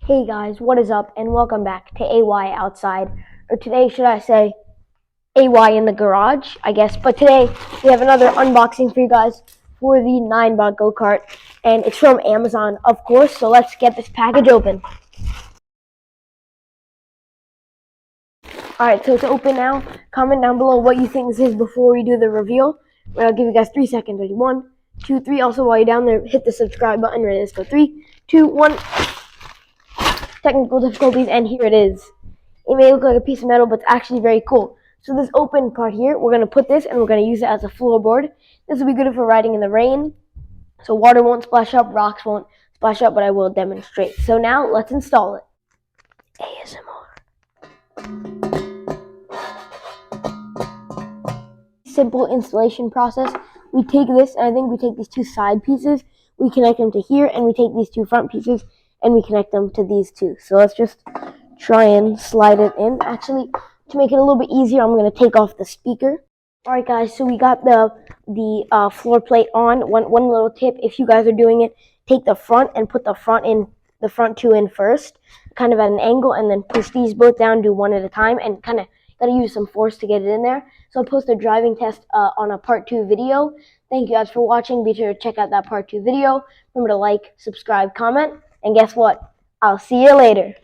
Hey guys, what is up and welcome back to AY Outside, or today should I say AY in the garage, I guess, but today we have another unboxing for you guys for the 9-bot go-kart, and it's from Amazon, of course, so let's get this package open. Alright, so it's open now. Comment down below what you think this is before we do the reveal. I'll give you guys 3 seconds. Ready? 1, 2, 3. Also, while you're down there, hit the subscribe button. Ready? Let's go. 3, 2, 1. Technical difficulties, and here it is. It may look like a piece of metal, but it's actually very cool. So this open part here, we're going to put this and we're going to use it as a floorboard. This will be good for riding in the rain. So water won't splash up, rocks won't splash up, but I will demonstrate. So now let's install it. ASMR. Simple installation process. We take this, and I think we take these two side pieces, we connect them to here, and we take these two front pieces and we connect them to these two. So let's just try and slide it in. Actually, to make it a little bit easier, I'm going to take off the speaker. Alright guys, so we got the floor plate on. One little tip, if you guys are doing it, take the front and put the front two in first, kind of at an angle, and then push these both down, do one at a time, and kind of got to use some force to get it in there. So I'll post a driving test on a part 2 video. Thank you guys for watching. Be sure to check out that part 2 video. Remember to like, subscribe, comment, and guess what? I'll see you later.